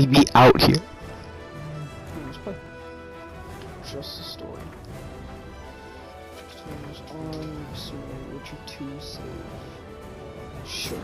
actually be out here. Let's play. Just the story. Turns on, assuming Witcher 2 save. Sure.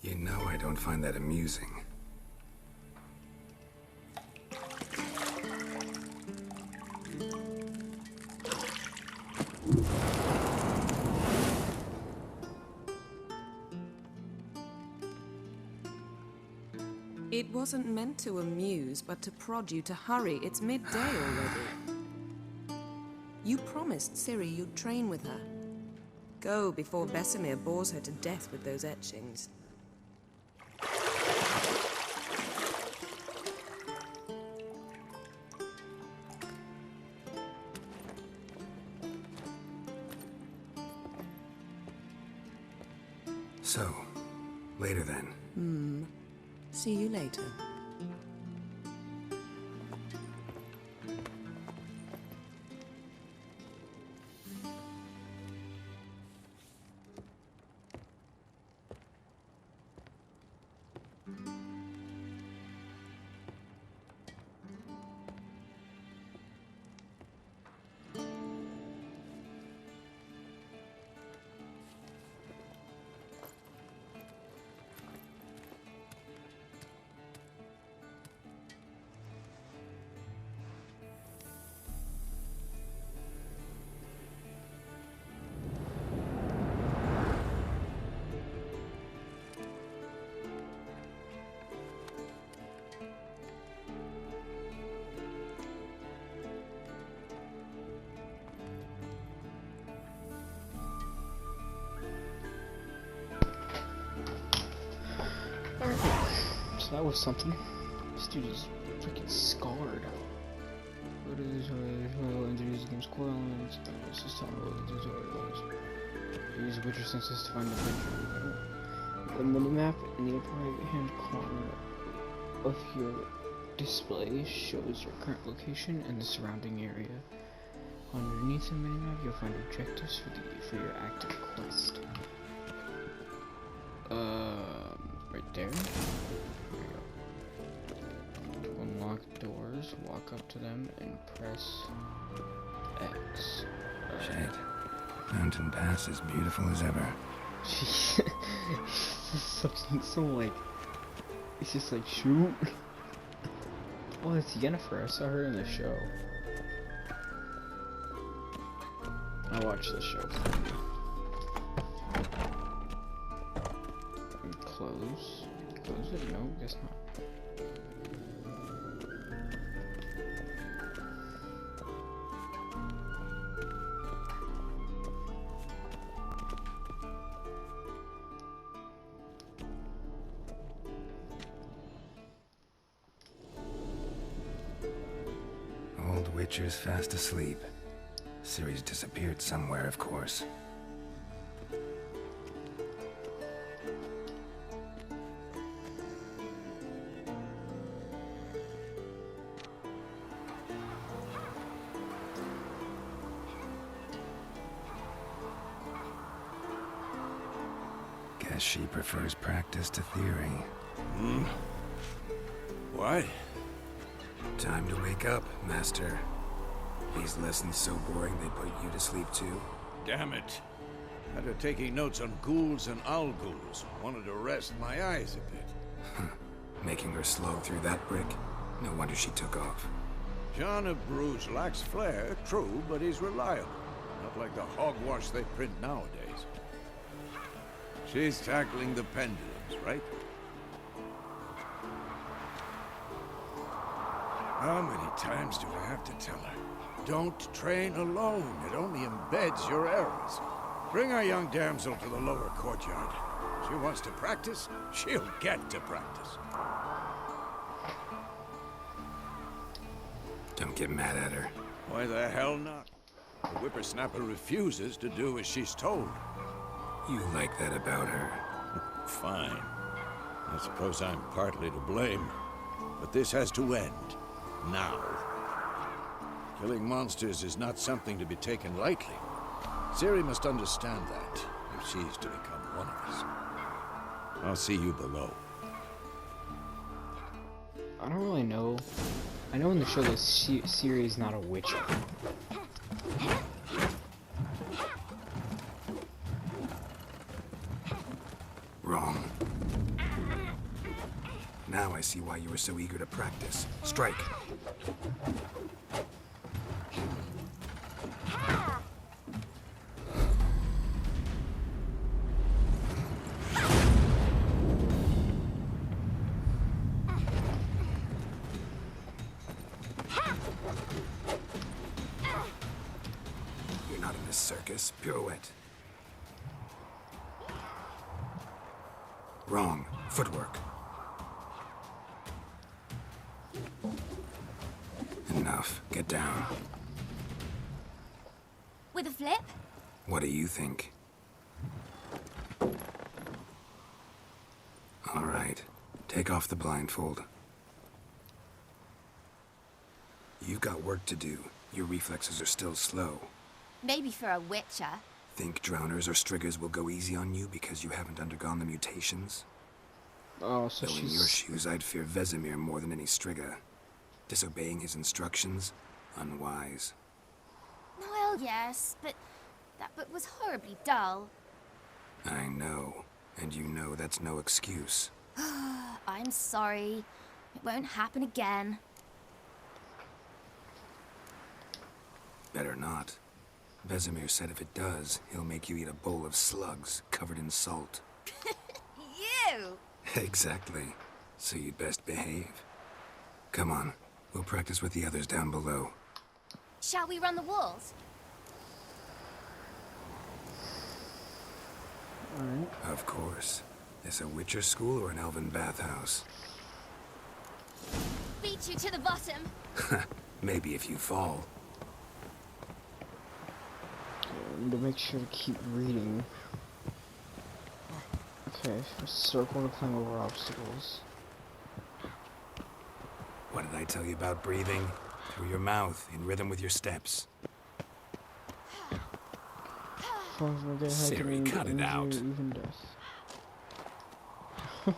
You know I don't find that amusing. It wasn't meant to amuse, but to prod you to hurry. It's midday already. You promised Ciri you'd train with her. Go before Vesemir bores her to death with those etchings. So, Later then. See you later. So that was something. This dude is freaking scarred. What is this? Introduce the game's core elements. System tutorials. Use Witcher senses to find the picture. The minimap in the upper right hand corner of your display shows your current location and the surrounding area. Underneath the minimap, you'll find objectives for your active quest. Right there. Unlock doors, walk up to them, and press X. Shit. Mountain Pass is beautiful as ever. It's just like, shoot. Oh, it's Yennefer. I saw her in the show. I watched the show. And close. Close it? No, guess not. Old Witcher's fast asleep. Ciri's disappeared somewhere, of course. Guess she prefers practice to theory. What? Time to wake up, Master. These lessons so boring they put you to sleep too? Damn it. After taking notes on ghouls and owl ghouls, wanted to rest my eyes a bit. Making her slog through that brick? No wonder she took off. John of Bruges lacks flair, true, but he's reliable. Not like the hogwash they print nowadays. She's tackling the pendulums, right? How many times do I have to tell her? Don't train alone. It only embeds your errors. Bring our young damsel to the lower courtyard. She wants to practice, she'll get to practice. Don't get mad at her. Why the hell not? The whippersnapper refuses to do as she's told. You like that about her? Fine. I suppose I'm partly to blame. But this has to end. Now. Killing monsters is not something to be taken lightly. Ciri must understand that, if she's to become one of us. I'll see you below. I don't really know. I know in the show that Ciri is not a witch. Wrong. Now I see why you were so eager to practice. Strike. You're not in this circus. Pirouette. Wrong. Footwork. Enough. Get down. With a flip? What do you think? Right. Take off the blindfold. You've got work to do. Your reflexes are still slow. Maybe for a witcher. Think drowners or striggers will go easy on you because you haven't undergone the mutations? Oh, so Though in your shoes, I'd fear Vesemir more than any strigger. Disobeying his instructions? Unwise. Well, yes, but that book was horribly dull. I know. And you know that's no excuse. I'm sorry. It won't happen again. Better not. Vesemir said if it does, he'll make you eat a bowl of slugs covered in salt. You! Exactly. So you'd best behave. Come on. We'll practice with the others down below. Shall we run the walls? Alright. Of course. This a Witcher school or an elven bathhouse? Beat you to the bottom. Maybe if you fall. I need to make sure to keep reading. Okay, circle to climb over obstacles. What did I tell you about breathing? Through your mouth, in rhythm with your steps. Siri, cut it out. Even death. You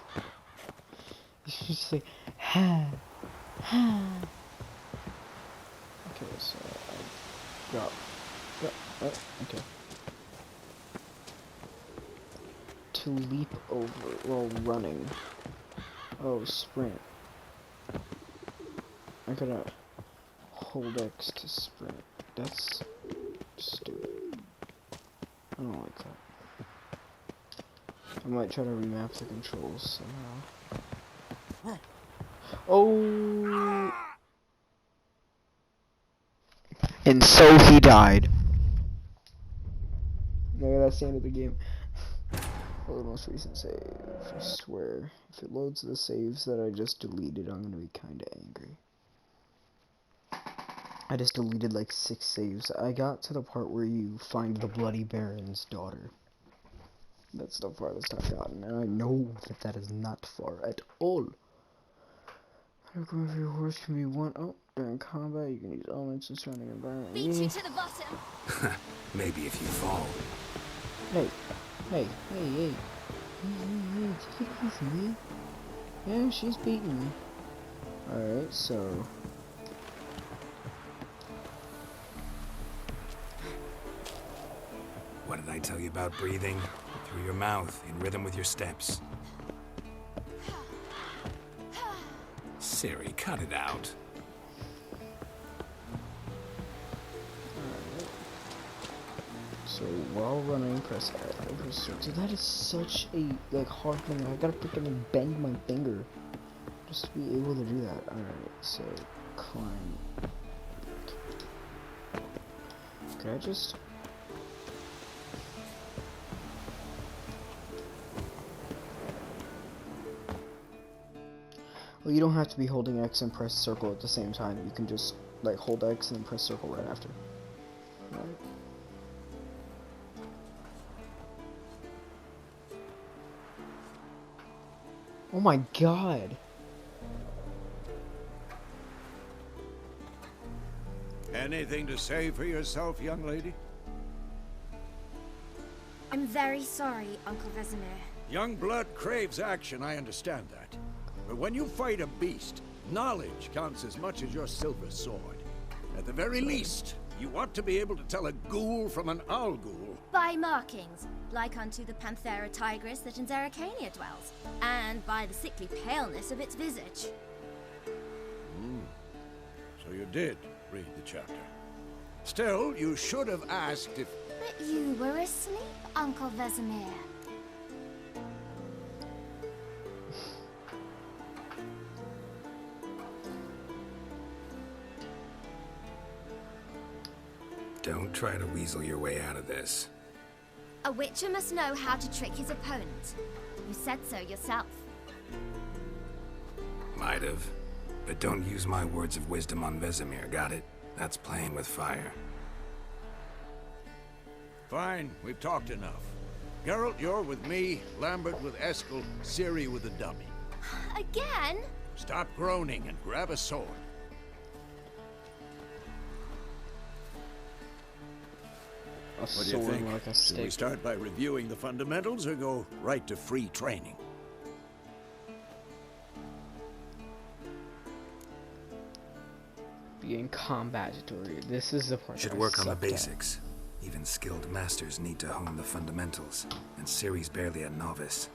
should say, ha, ha. Okay, so I got, okay. To leap over while running. Oh, sprint. I gotta hold X to sprint. That's stupid. I don't like that. I might try to remap the controls somehow. Oh! And so he died. Okay, that's the end of the game. Or the most recent save. I swear. If it loads the saves that I just deleted, I'm gonna be kinda angry. I just deleted like 6 saves. I got to the part where you find the Bloody Baron's daughter. That's the farthest I've gotten, and I know that that is not far at all. Going for your horse can be one. Oh, during combat, you can use elements in surrounding environment. Beat you to the bottom. Maybe if you fall. Hey, hey, hey, hey. Hey, take it easy, man. Yeah, she's beating me. Alright, so. What did I tell you about breathing? Through your mouth, in rhythm with your steps. Siri, cut it out. Alright. So while running, press L. So that is such a like hard thing. I gotta freaking bend my finger just to be able to do that. Alright, so climb. Can I just? Well, you don't have to be holding X and press circle at the same time. You can just like hold X and then press circle right after. Right. Oh my god! Anything to say for yourself, young lady? I'm very sorry, Uncle Vesemir. Young blood craves action, I understand that. But when you fight a beast, knowledge counts as much as your silver sword. At the very least, you ought to be able to tell a ghoul from an owl ghoul. By markings, like unto the Panthera tigris that in Zeracania dwells, and by the sickly paleness of its visage. So you did read the chapter. Still, you should have asked if... But you were asleep, Uncle Vesemir. Don't try to weasel your way out of this. A witcher must know how to trick his opponent. You said so yourself. Might have. But don't use my words of wisdom on Vesemir, got it? That's playing with fire. Fine, we've talked enough. Geralt, you're with me, Lambert with Eskel, Ciri with the dummy. Again? Stop groaning and grab a sword. A What do you sword think? like a Should we stick. start by reviewing the fundamentals or go right to free training? Being combat tutorial. This is the part Should I work on the sucked at. basics. Even skilled masters need to hone the fundamentals, and Ciri's barely a novice.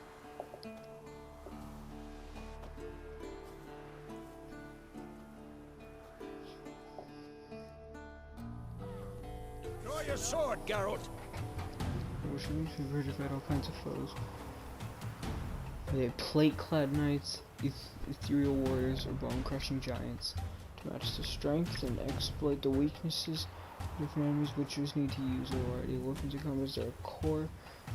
Draw your sword, Geralt. Which means we've heard about all kinds of foes. They have plate-clad knights, ethereal warriors, or bone-crushing giants. To match the strength and exploit the weaknesses of different enemies, witchers need to use a variety of weapons and combos. Their core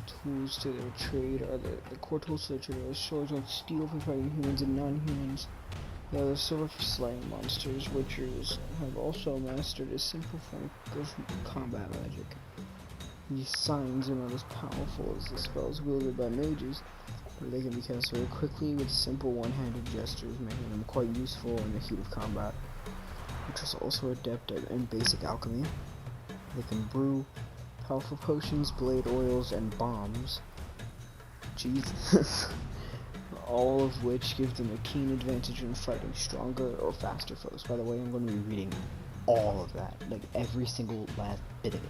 tools to their trade are the core tools to their trade are swords on steel for fighting humans and non-humans. They have the sword for slaying monsters. Witchers have also mastered a simple form of combat magic. These signs are not as powerful as the spells wielded by mages, but they can be cast very quickly with simple one-handed gestures, making them quite useful in the heat of combat. Witchers are also adept in basic alchemy. They can brew powerful potions, blade oils, and bombs. Jesus. All of which give them a keen advantage in fighting stronger or faster foes. By the way, I'm going to be reading all of that, like every single last bit of it.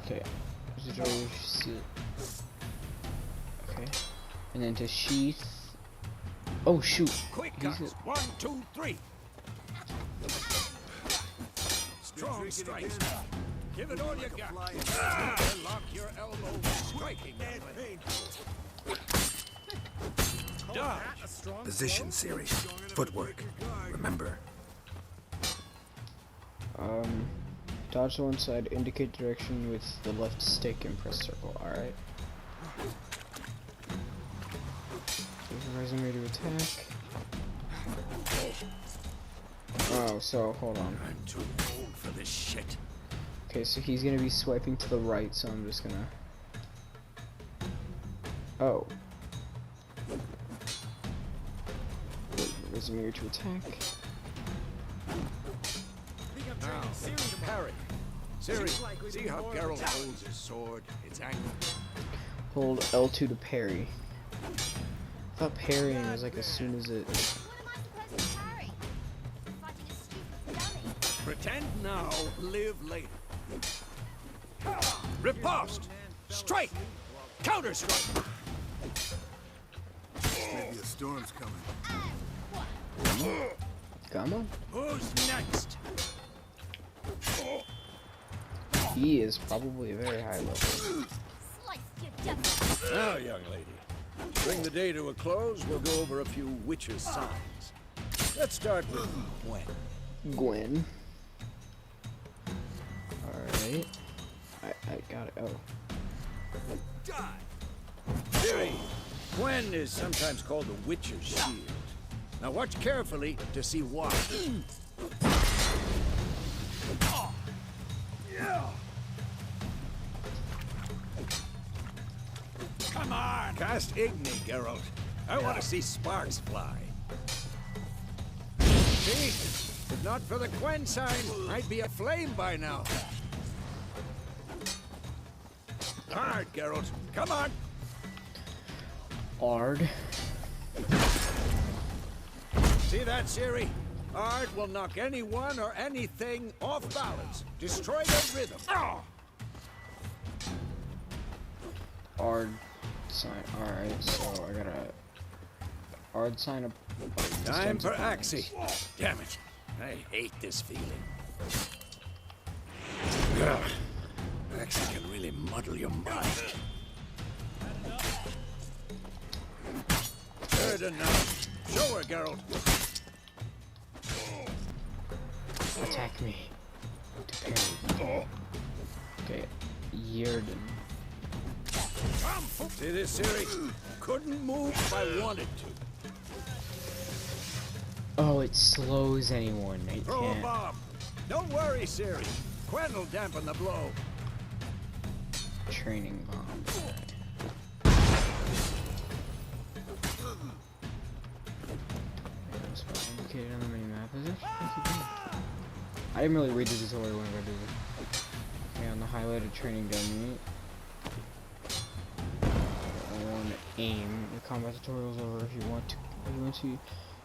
Okay. Okay. And then to sheath. Oh shoot! Quick He's guns. 1, 2, 3. Strong strikes. Give it all you got. Lock your elbow. Striking. Dodge. Position, Ciri. Footwork. Remember. Dodge to one side, indicate direction with the left stick and press circle. Alright. Authorizing me to attack. Oh, so hold on. I'm too old for this shit. Okay, so he's gonna be swiping to the right, so I'm just gonna. Oh. Authorizing me to attack. Now, parry. Ciri, see how Geralt holds his sword? It's angled. Hold L2 to parry. I thought parrying was like as soon as it. What am I supposed to parry? Fighting a stupid dummy. Pretend now, live later. Riposte! Strike! Counter-strike! Maybe a storm's coming. Gamma? Who's next? He is probably a very high level. Slice your devil. Now, young lady, to bring the day to a close, we'll go over a few witches' signs. Let's start with Gwen. Gwen. Alright. I got it. Oh. Ciri, Gwen is sometimes called the Witcher's Shield. Now watch carefully to see why. Come on! Cast Igni, Geralt. I want to see sparks fly. See? If not for the Gwen sign, I'd be aflame by now. Hard, Geralt. Come on! Ard. See that, Ciri? Ard will knock anyone or anything off balance. Destroy their rhythm. Ard sign. Alright, so I gotta. Ard sign up. Time for Axie. Damn it. I hate this feeling. Ugh. Axie can really muddle your mind. Good enough. Show her, Geralt. Attack me. To parry. Okay. Yerden. See this, Ciri? Couldn't move if I wanted to. Oh, it slows anyone. It Throw a can't. bomb. Don't worry, Ciri. Gwen will dampen the blow. Training bomb. I didn't really read the tutorial when I do it. Okay, on the highlighted training dummy. On aim. The combat tutorial is over. If you want to you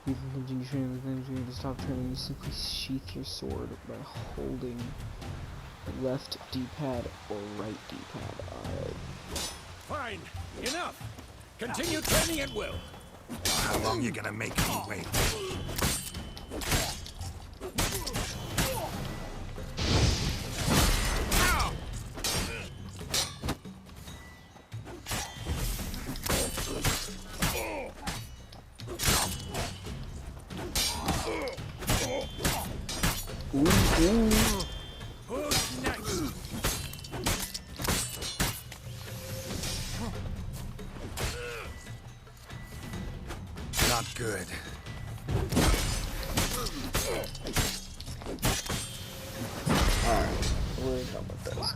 can continue training with them. If you want to stop training, you simply sheath your sword by holding left D-pad or right D-pad. Alright. Fine. Enough. Continue training at will. How long you gonna make me wait? Who's next? Not good. Alright. We're done with this.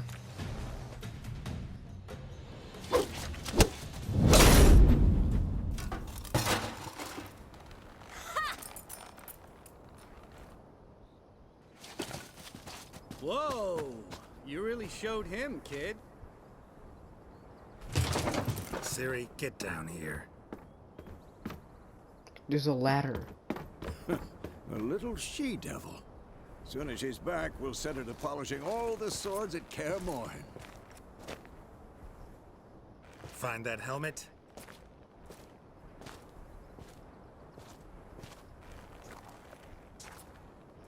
Whoa! You really showed him, kid. Siri, get down here. There's a ladder. A little she-devil. Soon as she's back, we'll set her to polishing all the swords at Kaer Morhen. Find that helmet?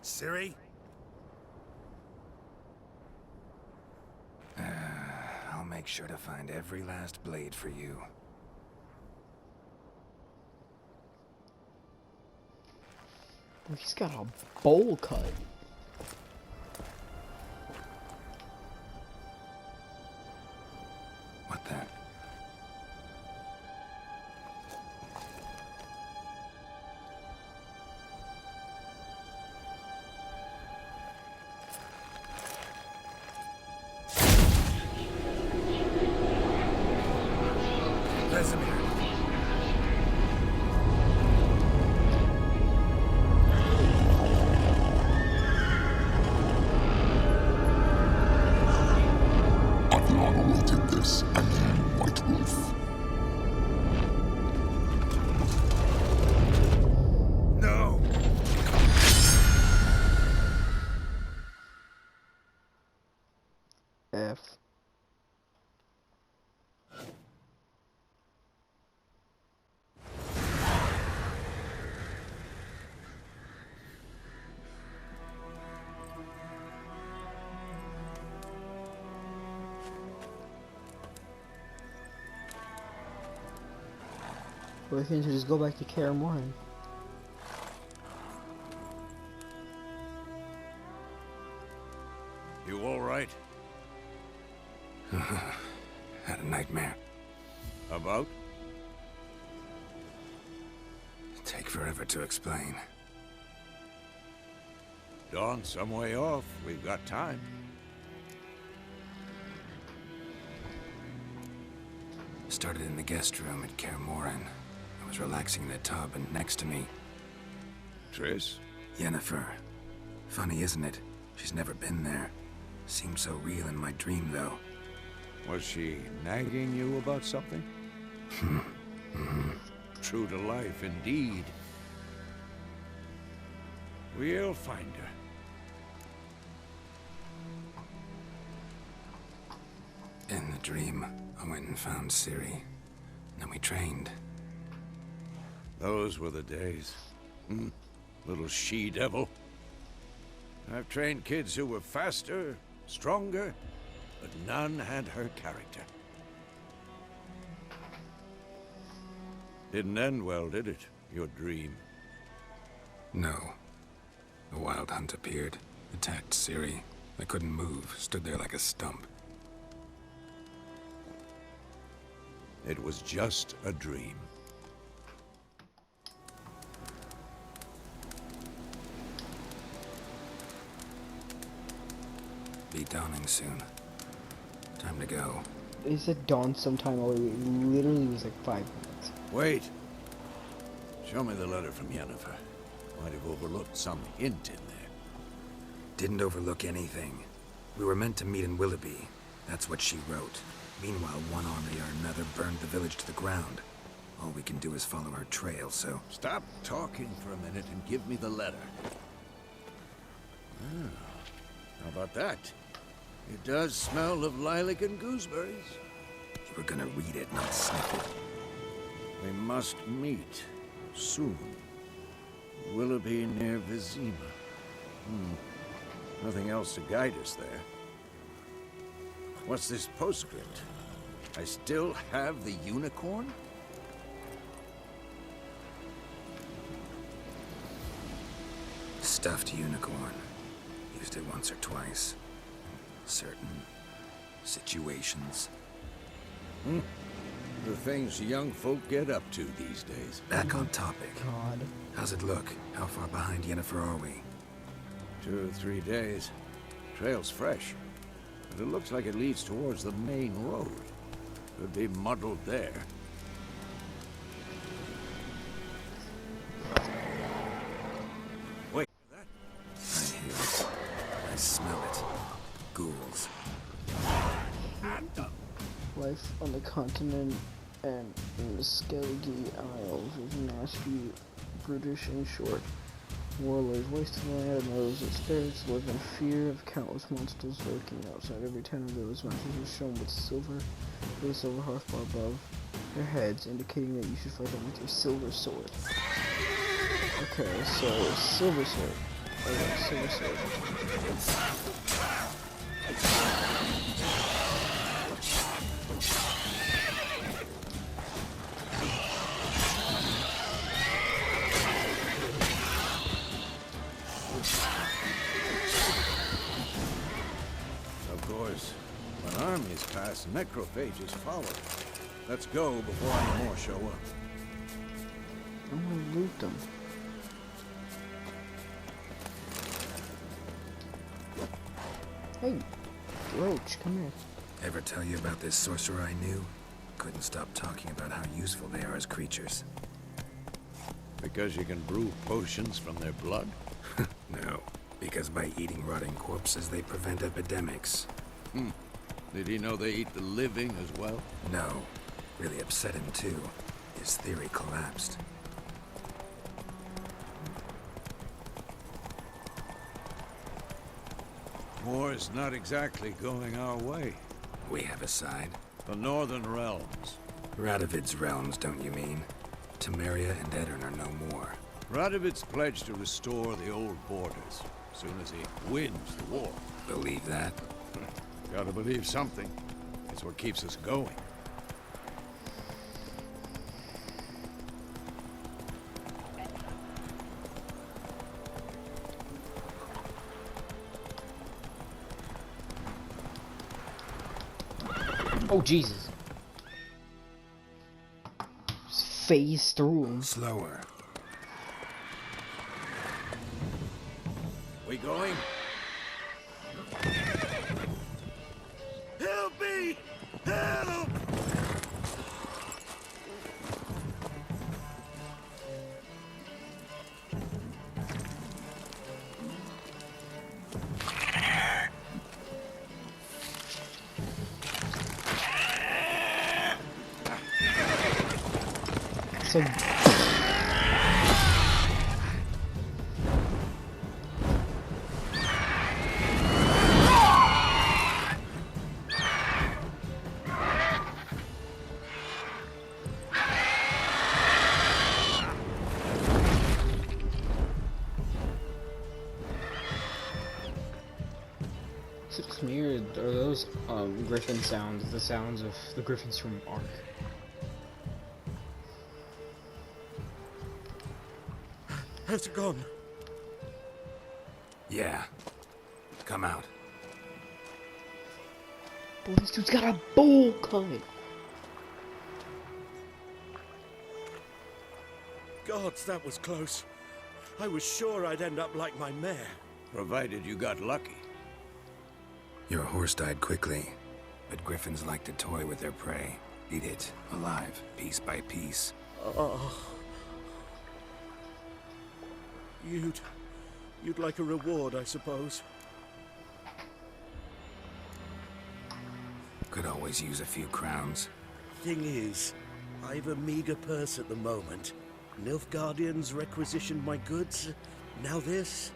Siri? I'll make sure to find every last blade for you. He's got a bowl cut. What the? Vesemir. This and you, White Wolf. No! F. We can just go back to Kaer Morhen. You all right? Had a nightmare. About? Take forever to explain. Dawn's some way off. We've got time. Started in the guest room at Kaer Morhen. I was relaxing in the tub, and next to me, Triss? Yennefer. Funny, isn't it? She's never been there. Seemed so real in my dream, though. Was she nagging you about something? True to life, indeed. We'll find her. In the dream, I went and found Ciri. Then we trained. Those were the days. Little she-devil. I've trained kids who were faster, stronger, but none had her character. Didn't end well, did it? Your dream? No. A wild hunt appeared, attacked Ciri. I couldn't move, stood there like a stump. It was just a dream. Be dawning soon. Time to go. It said dawn sometime already. It literally was like 5 minutes. Wait. Show me the letter from Yennefer. Might have overlooked some hint in there. Didn't overlook anything. We were meant to meet in Willoughby. That's what she wrote. Meanwhile, one army or another burned the village to the ground. All we can do is follow her trail, so... Stop talking for a minute and give me the letter. Ah, how about that? It does smell of lilac and gooseberries. You were gonna read it, not sniff it. We must meet soon. Willoughby near Vizima. Nothing else to guide us there. What's this postscript? I still have the unicorn? Stuffed unicorn. Used it once or twice. Certain situations. The things young folk get up to these days. Back on topic. God. How's it look? How far behind Yennefer are we? 2 or 3 days. Trail's fresh, but it looks like it leads towards the main road. Could be muddled there. Wait, that... I hear it. I smell it. Ghouls. Life on the continent and in the Skellige Isles is nasty, brutish, and short. Warlords waste the land and those that spirits live in fear of countless monsters lurking outside every town of those mountains is shown with silver hearth bar above their heads, indicating that you should fight them with your silver sword. Okay, so silver sword. Okay, silver sword. Of course, when armies pass, necrophages follow. Let's go before any more show up. I'm gonna loot them. Hey, Roach, come here. Ever tell you about this sorcerer I knew? Couldn't stop talking about how useful they are as creatures. Because you can brew potions from their blood? No, because by eating rotting corpses, they prevent epidemics. Did he know they eat the living as well? No, really upset him too. His theory collapsed. War's not exactly going our way. We have a side. The Northern Realms. Radovid's realms, don't you mean? Temeria and Edirn are no more. Radovid's pledged to restore the old borders, as soon as he wins the war. Believe that? Gotta believe something. It's what keeps us going. Oh, Jesus. Just phase through him. Slower. We going? Help me! Help! So it's mirrored, are those griffin sounds, the sounds of the griffins from Ark? How's it gone? Yeah. Come out. Boy, this dude's got a bowl cut. Gods, that was close. I was sure I'd end up like my mare. Provided you got lucky. Your horse died quickly, but griffins like to toy with their prey. Eat it, alive, piece by piece. Oh. You'd like a reward, I suppose. always use a few crowns. Thing is, I've a meager purse at the moment. Nilfgaardians requisitioned my goods. Now this.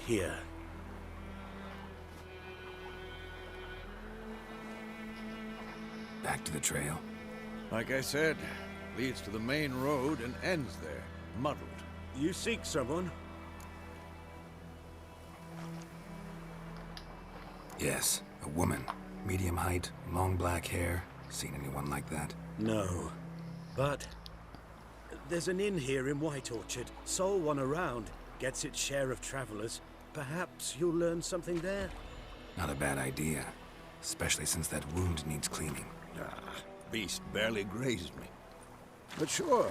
Here. Back to the trail. Like I said, leads to the main road and ends there, muddled. You seek someone? Yes, a woman. Medium height, long black hair. Seen anyone like that? No. But there's an inn here in White Orchard. Sole one around. Gets its share of travelers. Perhaps you'll learn something there? Not a bad idea. Especially since that wound needs cleaning. Ah, beast barely grazed me. But sure,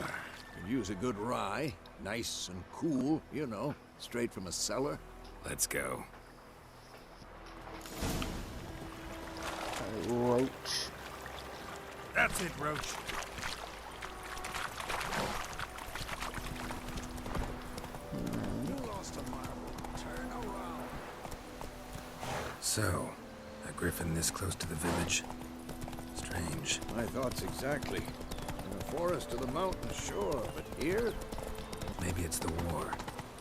could use a good rye. Nice and cool, you know, straight from a cellar. Let's go. Roach. That's it, Roach. You lost a marble. Turn around. So, a griffin this close to the village? Strange. My thoughts exactly. In the forest to the mountain, sure, but here? Maybe it's the war.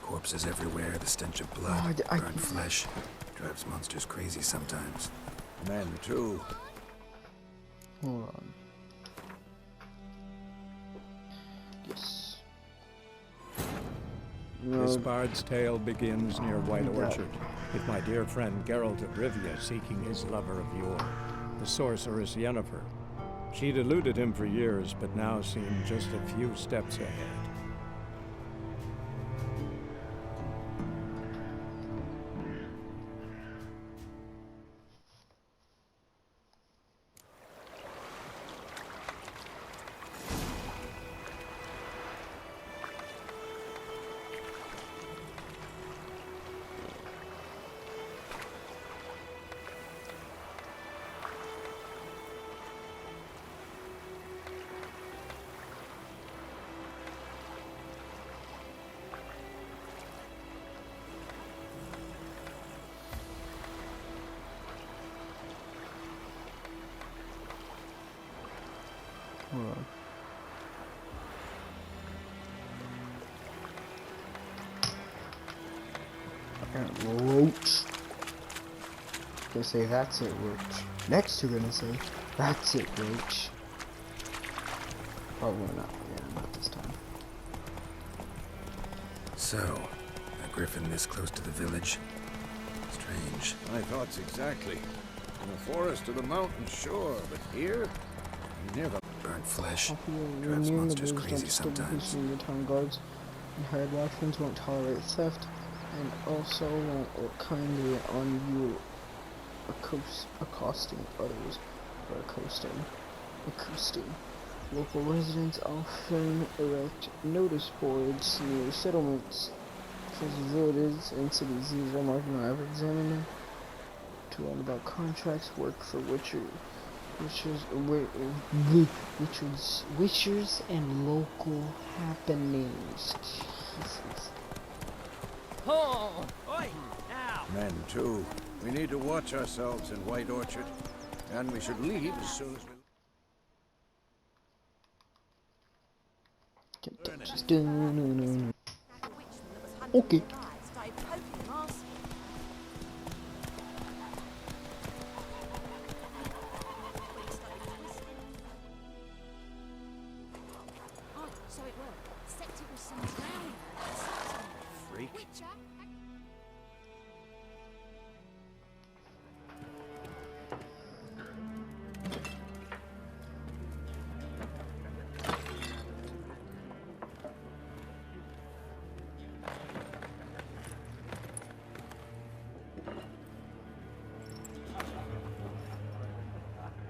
Corpses everywhere, the stench of blood, Oh, burnt flesh. Drives monsters crazy sometimes. Men, too. Hold on. Yes. This No, bard's tale begins near White Orchard, with my dear friend Geralt of Rivia seeking his lover of yore, the sorceress Yennefer. She'd eluded him for years, but now seemed just a few steps ahead. hold on. Roach. Gonna say that's it, Roach. Next, you're gonna say that's it, Roach. Probably not. Yeah, not this time. So, a griffin this close to the village? Strange. My thoughts exactly. In the forest to the mountain, sure, but here? Near the... Burnt flesh. Popular Drives union, the monsters village crazy don't disturb the sometimes. peace of the town guards and hired watchmen won't tolerate theft, and also won't look kindly on you accosting others or accosting. Local residents often erect notice boards near settlements, such as villages and cities. These are marked on average examiner to learn about contracts, work for wishers and local happenings. Jesus. Men, too. We need to watch ourselves in White Orchard. And we should leave as soon as we... Can't touch this. No. Okay. So it worked. Except it was some drowned. Freak.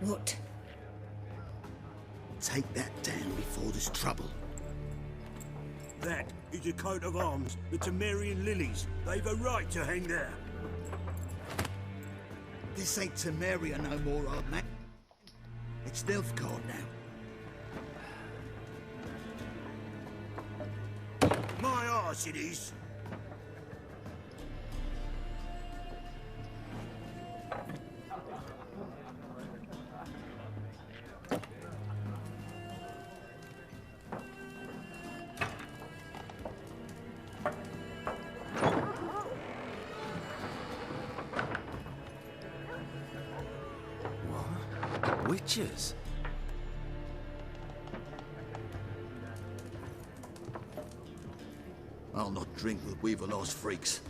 What? Take that down before there's trouble. That is a coat of arms, the Temerian lilies. They've a right to hang there. This ain't Temeria no more, old man. It's Nilfgaard now. My arse it is. witches. I'll not drink with Weaverlaw's freaks.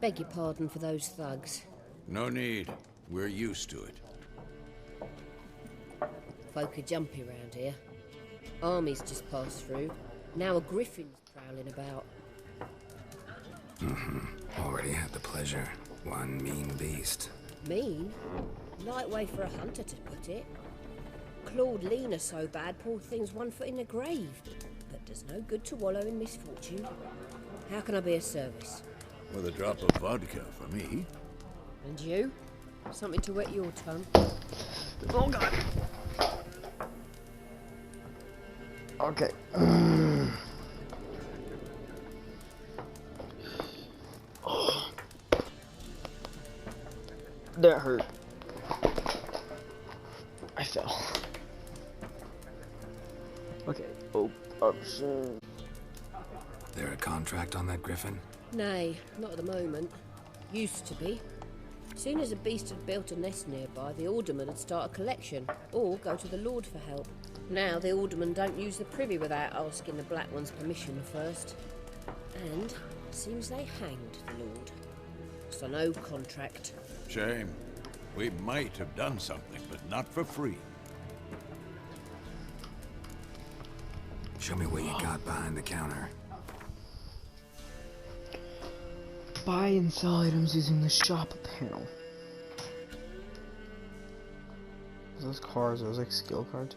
Beg your pardon for those thugs. No need. We're used to it. Folk are jumpy round here. Armies just passed through. Now a griffin's prowling about. Already had the pleasure. One mean beast. Mean? Light way for a hunter to put it. Clawed Lena so bad, poor thing's 1 foot in the grave. But does no good to wallow in misfortune. How can I be of service? With a drop of vodka for me. And you? Something to wet your tongue? Oh god. Okay. That hurt. I fell. Okay. Oh, option. There a contract on that griffin? Nay, not at the moment. Used to be. Soon as a beast had built a nest nearby, the alderman would start a collection, or go to the Lord for help. Now the alderman don't use the privy without asking the Black One's permission first. And seems they hanged the Lord. So no contract. Shame. We might have done something, but not for free. Show me what you got behind the counter. Buy and sell items using the shop panel. Those cards, those like skill cards.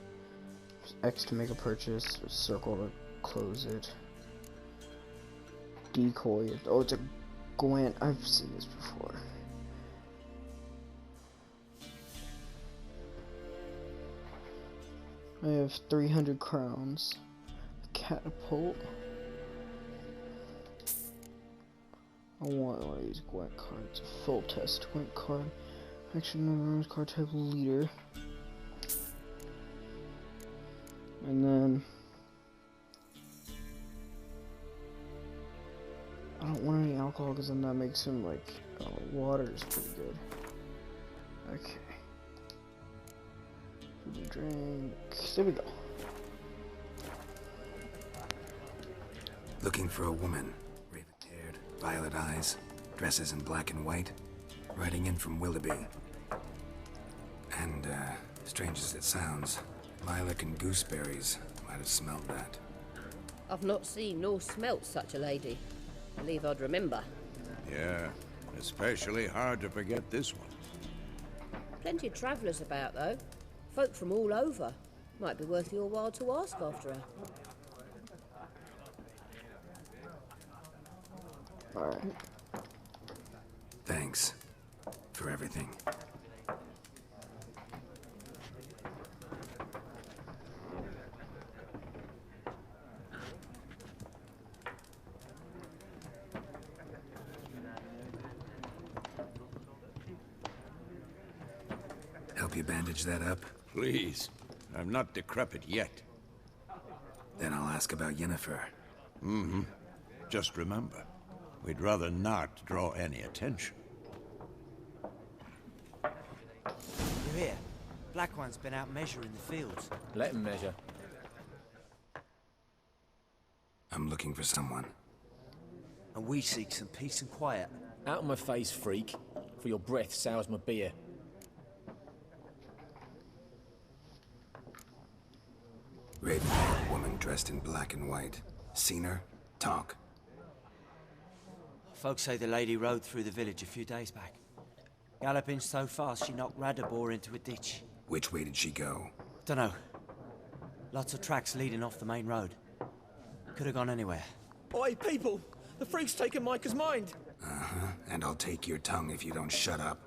There's X to make a purchase, circle to close it. Decoy. Oh, it's a Gwent. I've seen this before. I have 300 crowns. A catapult. I want one of these Gwent cards. A full test Gwent card. Action numbers, card type leader. And then I don't want any alcohol because then that makes him like water is pretty good. Okay. Food and drink. There we go. Looking for a woman. Raven-haired, violet eyes, dresses in black and white. Riding in from Willoughby. And, strange as it sounds, Lilac and Gooseberries might have smelled that. I've not seen nor smelt such a lady. Believe I'd remember. Yeah, especially hard to forget this one. Plenty of travellers about, though. Folk from all over. Might be worth your while to ask after her. Alright. Thanks for everything. Help you bandage that up? Please. I'm not decrepit yet. Then I'll ask about Yennefer. Mm-hmm. Just remember, we'd rather not draw any attention. You hear? Black One's been out measuring the fields. Let him measure. I'm looking for someone. And we seek some peace and quiet. Out of my face, freak. For your breath sours my beer. Raven-haired woman dressed in black and white. Seen her? Talk. Folks say the lady rode through the village a few days back. Galloping so fast she knocked Radabor into a ditch. Which way did she go? Dunno. Lots of tracks leading off the main road. Could have gone anywhere. Oi, people! The freak's taken Micah's mind! Uh-huh. And I'll take your tongue if you don't shut up.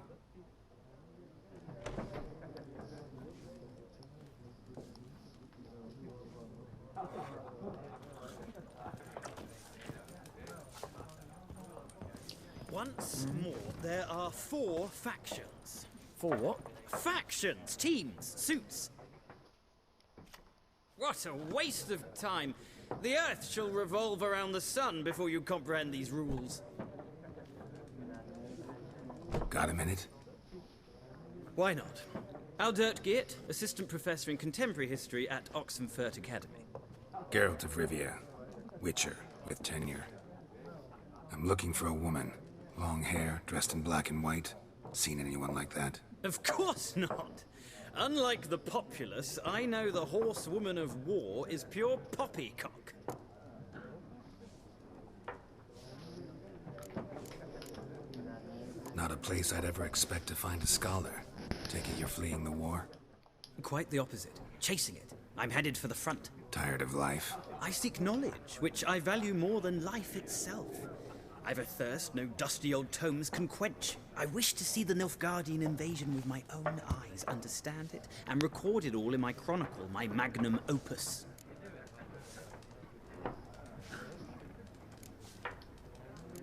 Once more, there are 4 factions. 4 what? Factions, teams, suits. What a waste of time. The Earth shall revolve around the sun before you comprehend these rules. Got a minute? Why not? Aldert Geert, Assistant Professor in Contemporary History at Oxenfurt Academy. Geralt of Rivia, Witcher, with tenure. I'm looking for a woman. Long hair, dressed in black and white. Seen anyone like that? Of course not! Unlike the populace, I know the horsewoman of war is pure poppycock. Not a place I'd ever expect to find a scholar. Take it you're fleeing the war? Quite the opposite. Chasing it. I'm headed for the front. Tired of life? I seek knowledge, which I value more than life itself. I've a thirst no dusty old tomes can quench. I wish to see the Nilfgaardian invasion with my own eyes, understand it, and record it all in my chronicle, my magnum opus.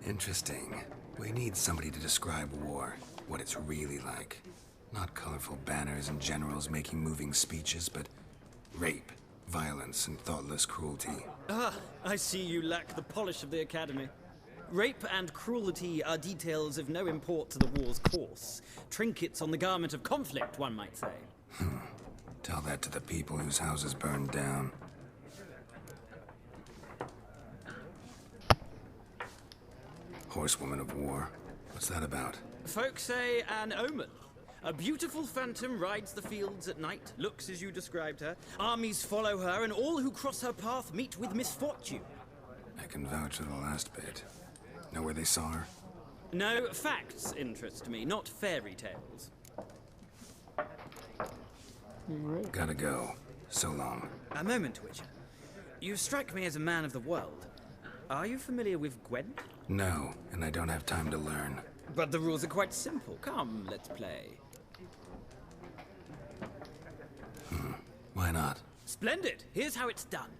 Interesting. We need somebody to describe war, what it's really like. Not colorful banners and generals making moving speeches, but rape, violence, and thoughtless cruelty. Ah, I see you lack the polish of the Academy. Rape and cruelty are details of no import to the war's course. Trinkets on the garment of conflict, one might say. Tell that to the people whose houses burned down. Horsewoman of war. What's that about? Folk say an omen. A beautiful phantom rides the fields at night, looks as you described her. Armies follow her, and all who cross her path meet with misfortune. I can vouch for the last bit. Know where they saw her? No, facts interest me, not fairy tales. Right. Gotta go. So long. A moment, Witcher. You strike me as a man of the world. Are you familiar with Gwent? No, and I don't have time to learn. But the rules are quite simple. Come, let's play. Why not? Splendid! Here's how it's done.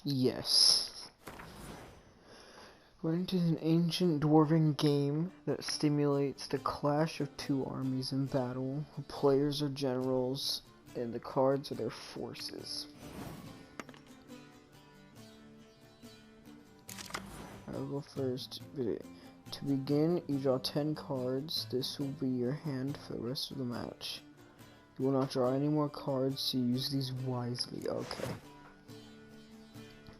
Yes. Gwent is an ancient dwarven game that stimulates the clash of two armies in battle. The players are generals, and the cards are their forces. I'll go first. To begin, you draw 10 cards. This will be your hand for the rest of the match. You will not draw any more cards, so use these wisely. Okay.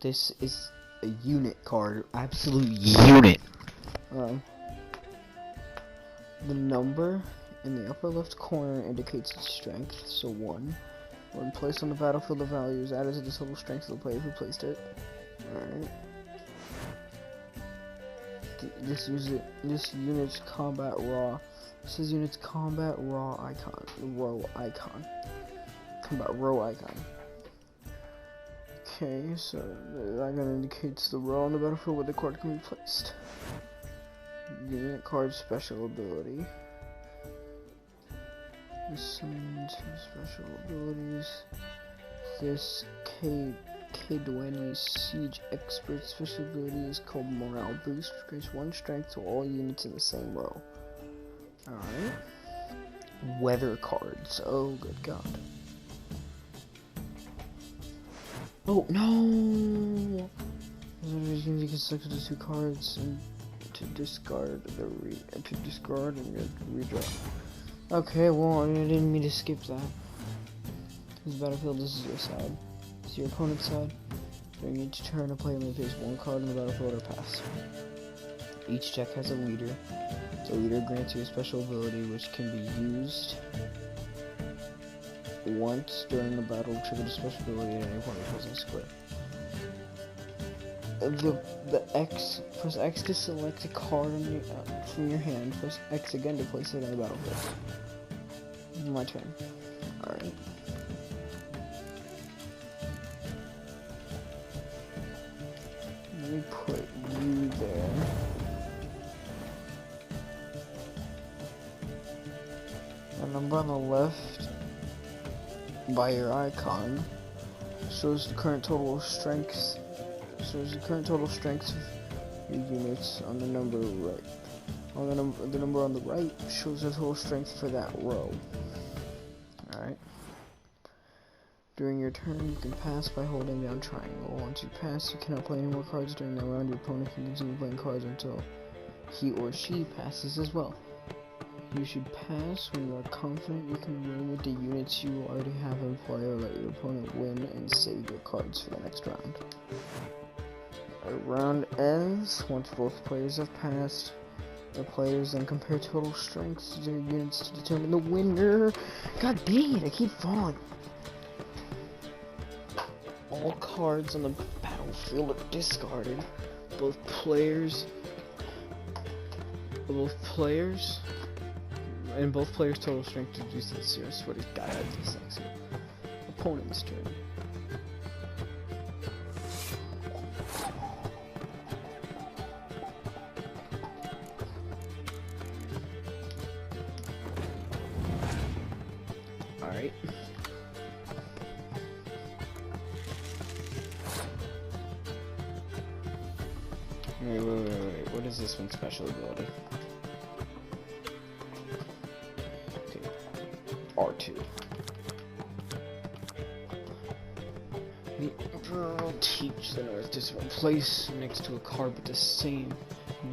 This is a unit card. Absolute unit. The number in the upper left corner indicates its strength, so 1. When placed on the battlefield, the value is added to the total strength of the player who placed it. Alright. This unit's combat raw. This is unit's combat raw icon. Row icon. Combat row icon. Okay, so the icon indicates the row on the battlefield where the card can be placed. Unit card special ability. Assigned special abilities. This K20 Siege Expert special ability is called Morale Boost, which grants 1 strength to all units in the same row. Alright. Weather cards. Oh, good god. Oh, no! You can select the 2 cards and to discard and redraw. Okay, well, I didn't mean to skip that. This battlefield, this is your side. This is your opponent's side. During each turn, a player may face 1 card in the battlefield or pass. Each deck has a leader. The leader grants you a special ability which can be used once during the battle to trigger the special ability at any point in the present square. Press X to select a card from your hand. Press X again to place it on the battlefield. My turn. Alright. Let me put you there. The number on the left by your icon shows the current total strength. Shows the current total strength of your units on the number right. On the number on the right shows the total strength for that row. Alright. During your turn, you can pass by holding down triangle. Once you pass, you cannot play any more cards during that round. Your opponent can continue playing cards until he or she passes as well. You should pass when you are confident you can win with the units you already have in play, or let your opponent win and save your cards for the next round. A round ends once both players have passed. The players then compare total strengths to their units to determine the winner. God dang it, I keep falling. All cards on the battlefield are discarded. Both players total strength reduced to 0. Swear to God, I have dyslexia. Opponent's turn. Alright. Wait. What is this one's special ability? Okay. R2. The Emperor will teach the North to place next to a card with the same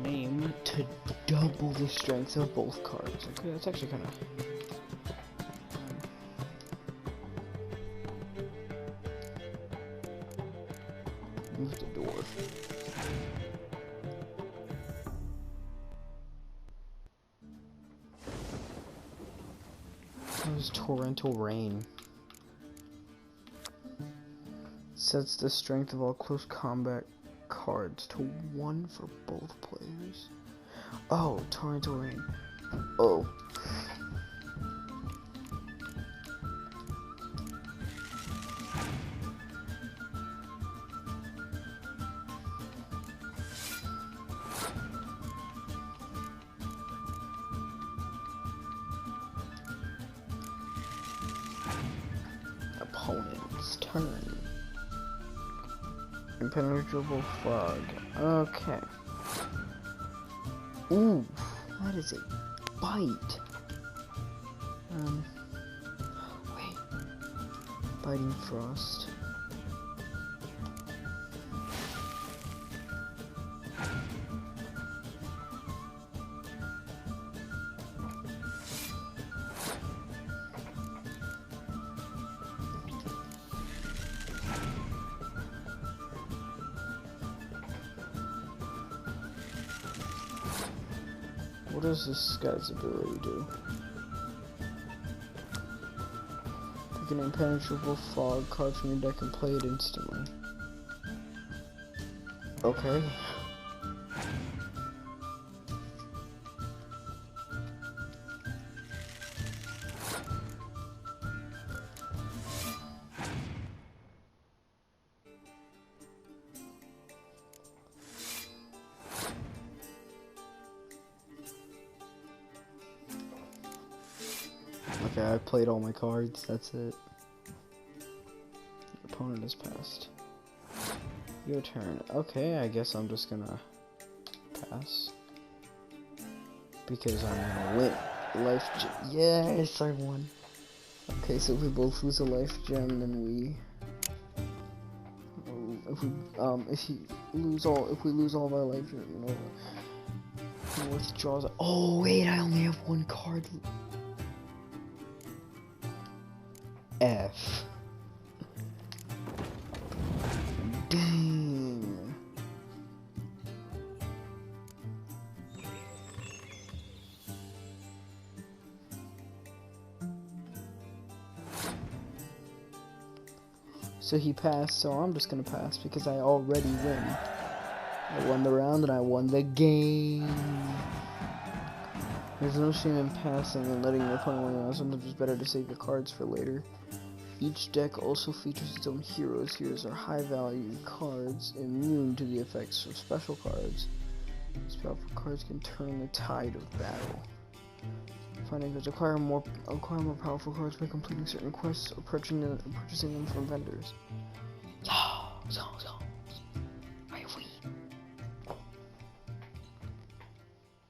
name to double the strength of both cards. Okay, that's actually kind of... move the door. That was torrential rain. Sets the strength of all close combat cards to 1 for both players. Oh, torrential rain. Oh. Opponent's turn. Impenetrable fog. Okay. Ooh, that is a bite. Wait. Biting frost. What does this guy's ability do? Pick an impenetrable fog card from your deck and play it instantly. Okay. Okay, I played all my cards, that's it. Your opponent has passed. Your turn. Okay, I guess I'm just gonna pass. Because I'm gonna win. Life gem. Yes, I won. Okay, so if we both lose a life gem, then we... if we lose all of our life gem, you know, he withdraws. Oh wait, I only have one card. F. Dang. So he passed, so I'm just gonna pass because I already win. I won the round and I won the game. There's no shame in passing and letting your opponent win. Sometimes it's better to save your cards for later. Each deck also features its own heroes. Heroes are high-value cards, immune to the effects of special cards. These powerful cards can turn the tide of battle. Finding cards acquire more powerful cards by completing certain quests or purchasing them from vendors. I win.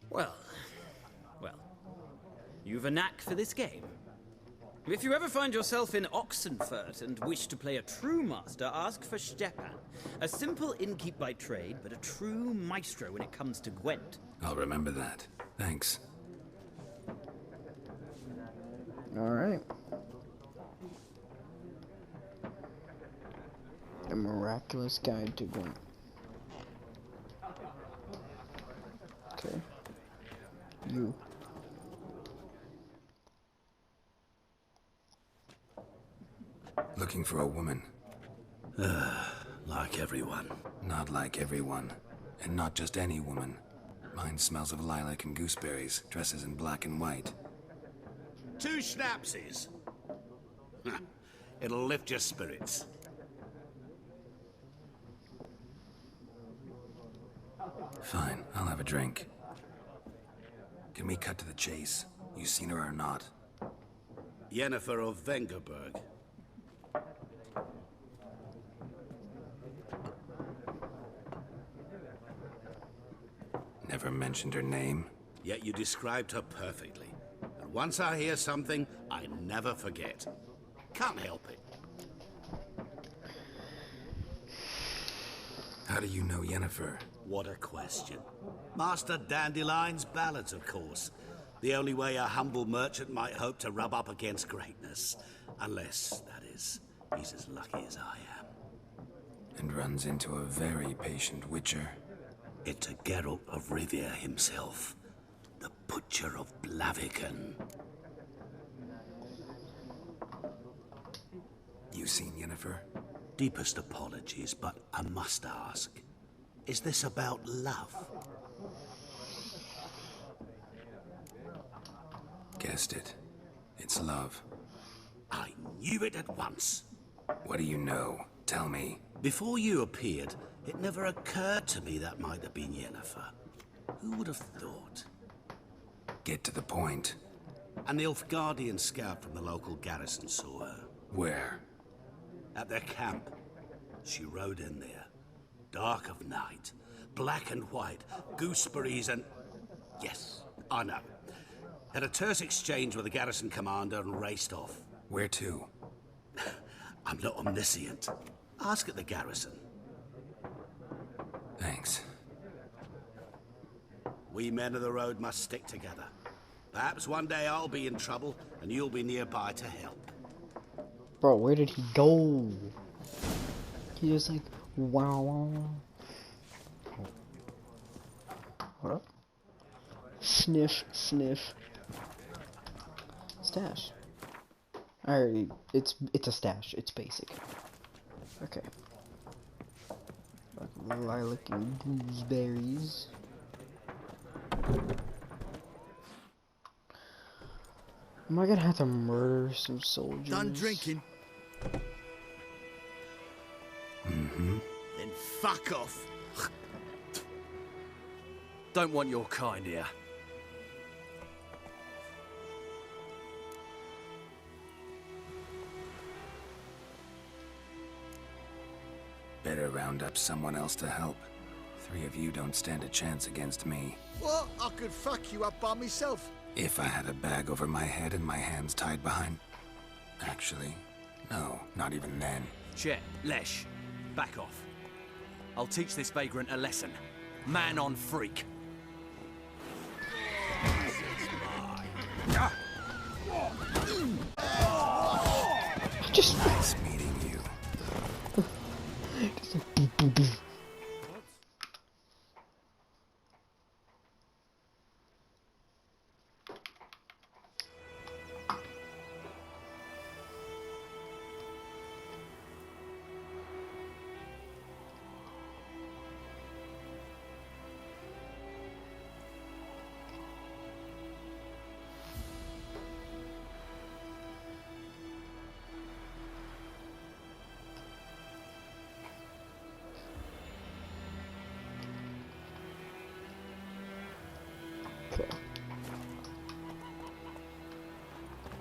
Well, you've a knack for this game. If you ever find yourself in Oxenfurt and wish to play a true master, ask for Stepan. A simple innkeep by trade, but a true maestro when it comes to Gwent. I'll remember that. Thanks. Alright. A miraculous guide to Gwent. Okay. You. Looking for a woman. Like everyone. Not like everyone. And not just any woman. Mine smells of lilac and gooseberries, dresses in black and white. 2 schnapsies. It'll lift your spirits. Fine, I'll have a drink. Can we cut to the chase? You seen her or not? Yennefer of Vengerberg. Never mentioned her name. Yet you described her perfectly. And once I hear something, I never forget. Can't help it. How do you know Yennefer? What a question. Master Dandelion's ballads, of course. The only way a humble merchant might hope to rub up against greatness. Unless, that is, he's as lucky as I am. And runs into a very patient witcher. It's a Geralt of Rivia himself. The Butcher of Blaviken. You seen Yennefer? Deepest apologies, but I must ask. Is this about love? Guessed it. It's love. I knew it at once. What do you know? Tell me. Before you appeared, it never occurred to me that might have been Yennefer. Who would have thought? Get to the point. An Nilfgaardian scout from the local garrison saw her. Where? At their camp. She rode in there. Dark of night. Black and white. Gooseberries and... Yes, I know. Had a terse exchange with the garrison commander and raced off. Where to? I'm not omniscient. Ask at the garrison. Thanks. We men of the road must stick together. Perhaps one day I'll be in trouble and you'll be nearby to help. Bro, where did he go? He just like, wow. What up? Sniff, sniff. Stash. Alright, it's a stash. It's basic. Okay. Lilac and gooseberries. Am I gonna have to murder some soldiers? Done drinking. Mm-hmm. Then fuck off. Don't want your kind here. Better round up someone else to help. 3 of you don't stand a chance against me. What? I could fuck you up by myself. If I had a bag over my head and my hands tied behind... Actually, no, not even then. Chet, Lesh, back off. I'll teach this vagrant a lesson. Man on freak. Just nice meeting you. just like boop, boop, boop. Okay.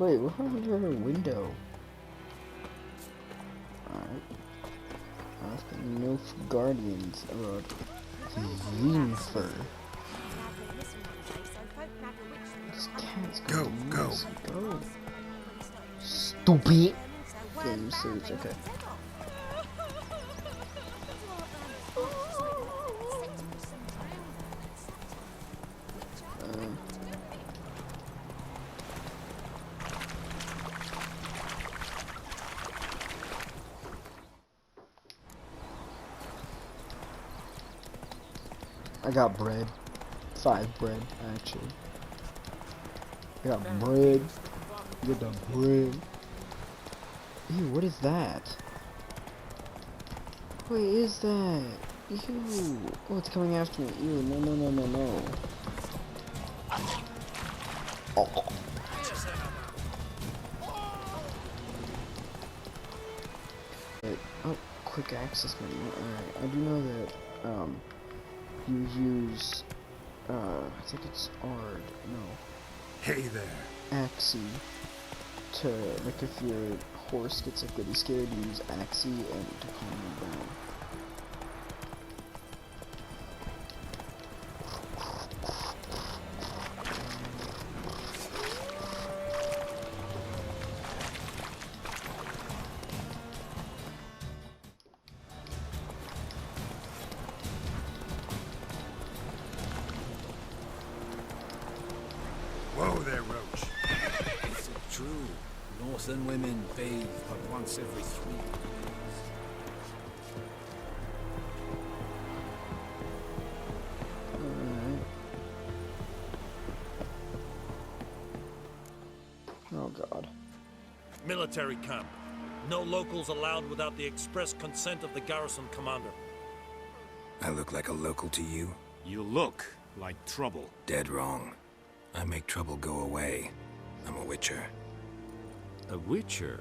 Wait, what happened to her window? Alright. Ask the Nilfgaardians about Yennefer. This cat's Go, going go. nuts. Go. stupid. Game search, okay. I got bread. 5 bread, actually. I got bread. Get the bread. Ew, what is that? What is that? Ew. Oh, it's coming after me. Ew, no, no, no, no, no. Oh. Wait, oh, quick access menu. Alright, I do know that, you use, I think it's ARD, no. Hey there. Axie to, like, if your horse gets like really scared, you use Axie and to calm him down. Whoa there, Roach. Is it true? Northern women bathe but once every 3 years. Oh god. Military camp. No locals allowed without the express consent of the garrison commander. I look like a local to you? You look like trouble. Dead wrong. I make trouble go away. I'm a witcher. A witcher?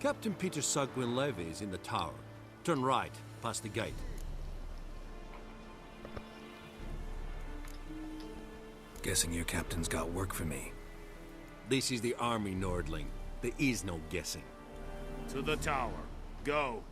Captain Peter Sugwin Levy is in the tower. Turn right, past the gate. Guessing your captain's got work for me. This is the army, Nordling. There is no guessing. To the tower. Go.